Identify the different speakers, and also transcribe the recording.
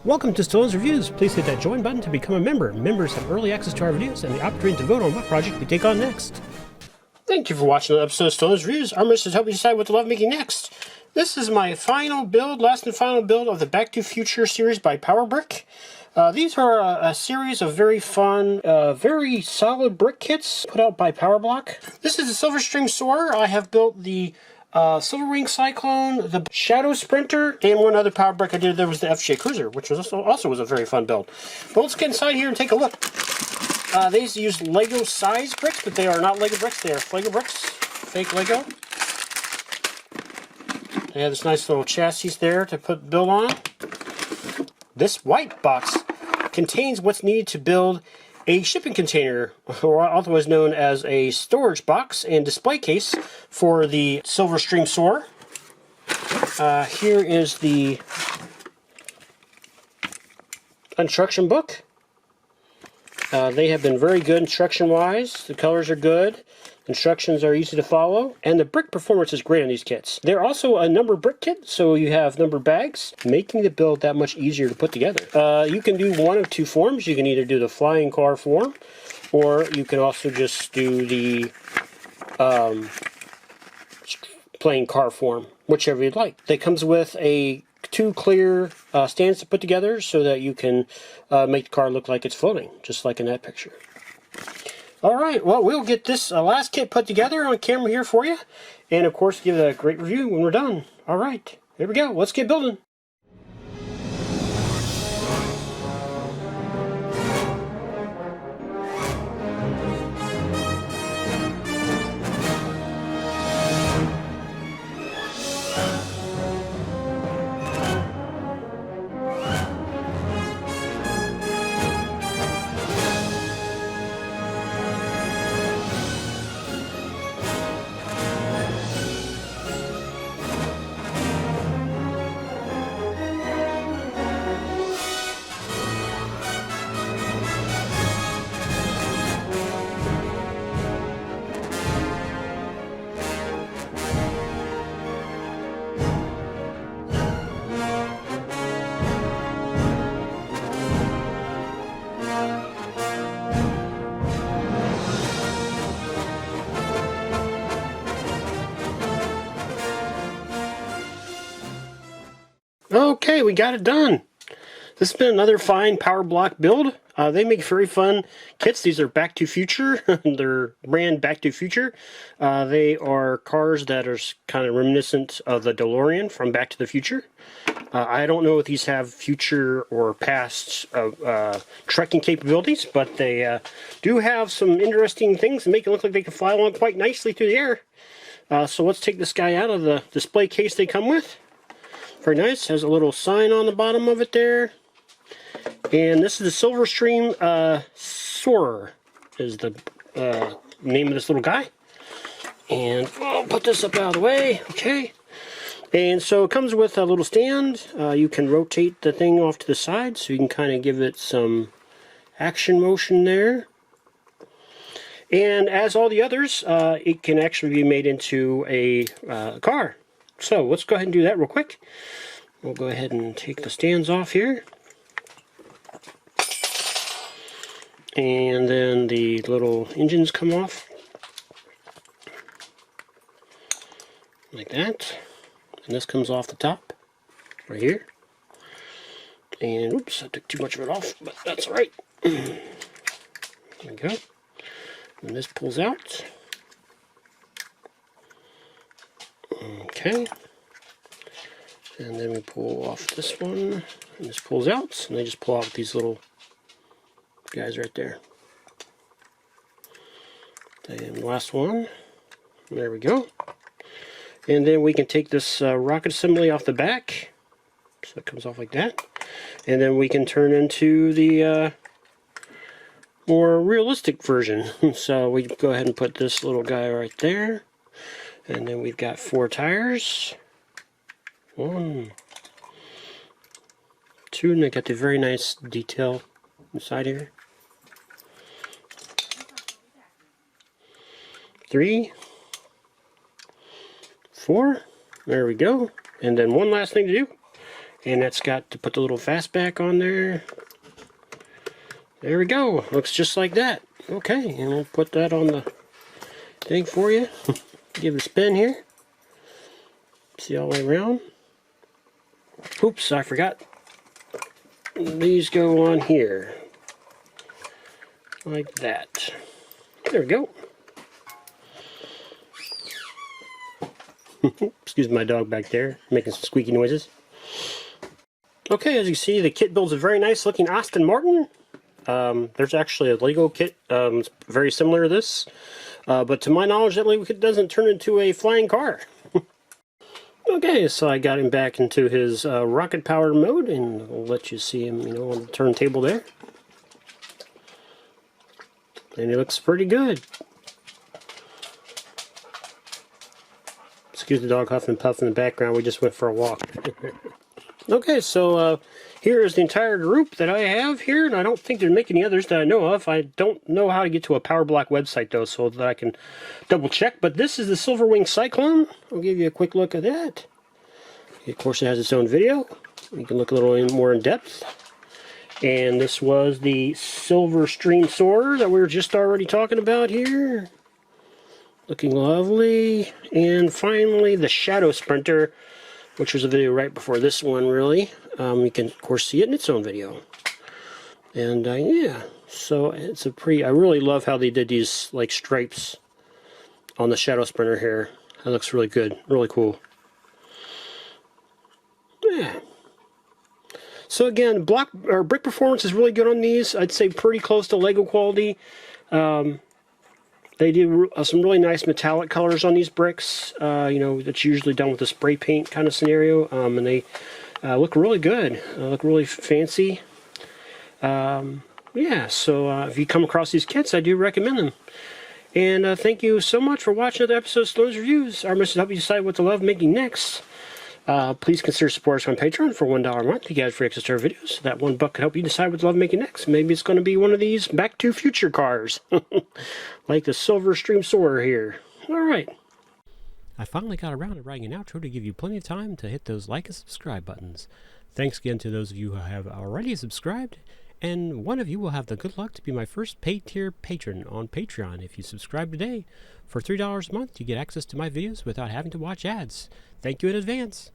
Speaker 1: Welcome to Temu'S Reviews. Please hit that join button to become a member. Members have early access to our videos and the opportunity to vote on what project we take on next. Thank you for watching another episode of Temu'S Reviews. Our mission is to help you decide what to love making next. This is my final build, last and final build of the Back to Future series by Powerblock. These are a series of very fun, very solid brick kits put out by Powerblock. This is the Silverstream Soarer. I have built the Silver Wing Cyclone, the Shadow Sprinter, and one other power brick I did there was the FJ Cruiser, which was also was a very fun build. But let's get inside here and take a look. They use Lego size bricks, but they are not Lego bricks, they are fLego bricks, fake Lego. They have this nice little chassis there to put the build on. This white box contains what's needed to build a shipping container, or otherwise known as a storage box and display case for the Silverstream Soarer. Here is the instruction book. They have been very good instruction-wise. The colors are good. Instructions are easy to follow, and the brick performance is great on these kits. They're also a number brick kit, so you have number bags, making the build that much easier to put together. You can do one of two forms. You can either do the flying car form, or you can also just do the plain car form, whichever you'd like. That comes with two clear stands to put together so that you can make the car look like it's floating, just like in that picture. Alright, well, we'll get this last kit put together on camera here for you, and of course give it a great review when we're done. Alright, here we go, let's get building. Okay, we got it done. This has been another fine Powerblock build. They make very fun kits. These are Back to Future. They're brand Back to Future. They are cars that are kind of reminiscent of the DeLorean from Back to the Future. I don't know if these have future or past trekking capabilities, but they do have some interesting things that make it look like they can fly along quite nicely through the air. So let's take this guy out of the display case they come with. Very nice. Has a little sign on the bottom of it there. And this is the Silverstream Soarer is the name of this little guy. And I'll put this up out of the way. Okay. And so it comes with a little stand. You can rotate the thing off to the side so you can kind of give it some action motion there. And as all the others, it can actually be made into a car. So let's go ahead and do that real quick. We'll go ahead and take the stands off here. And then the little engines come off. Like that. And this comes off the top. Right here. And oops, I took too much of it off, but that's alright. There we go. And this pulls out. Okay, and then we pull off this one, and this pulls out, and they just pull out these little guys right there. And the last one, there we go. And then we can take this rocket assembly off the back, so it comes off like that. And then we can turn into the more realistic version. So we go ahead and put this little guy right there. And then we've got 4 tires. 1, 2, and they got the very nice detail inside here. 3, 4. There we go. And then one last thing to do And that's got to put the little fastback on there. There we go. Looks just like that. Okay, and we'll put that on the thing for you. Give it a spin here. See all the way around. Oops, I forgot. These go on here. Like that. There we go. Excuse my dog back there, making some squeaky noises. Okay, as you see, the kit builds a very nice looking Aston Martin. There's actually a Lego kit very similar to this. But to my knowledge, that Lego kit doesn't turn into a flying car. Okay, so I got him back into his rocket powered mode, and I'll let you see him, on the turntable there. And he looks pretty good. Excuse the dog huffing and puffing in the background, we just went for a walk. Okay, so here is the entire group that I have here, and I don't think they're making any others that I know of. I don't know how to get to a Powerblock website, though, so that I can double check. But this is the Silverwing Cyclone. I'll give you a quick look at that. Of course, it has its own video. You can look a little more in depth. And this was the Silver Stream Soarer that we were just already talking about here. Looking lovely. And finally, the Shadow Sprinter, which was a video right before this one, really. You can, of course, see it in its own video. And, yeah, so it's a pretty... I really love how they did these, like, stripes on the Shadow Sprinter here. That looks really good. Really cool. Yeah. So, again, brick performance is really good on these. I'd say pretty close to Lego quality. They do some really nice metallic colors on these bricks. That's usually done with a spray paint kind of scenario. And they look really good. Look really fancy. Yeah, so if you come across these kits, I do recommend them. And thank you so much for watching another episode of Sloan's Reviews. Our mission is to help you decide what to love making next. Please consider supporting us on Patreon for $1 a month. You get free access to our videos. That $1 could help you decide what to love making next. Maybe it's going to be one of these Back to Future cars. Like the Silver Stream Soarer here. Alright. I finally got around to writing an outro to give you plenty of time to hit those like and subscribe buttons. Thanks again to those of you who have already subscribed. And one of you will have the good luck to be my first paid tier patron on Patreon. If you subscribe today, for $3 a month, you get access to my videos without having to watch ads. Thank you in advance.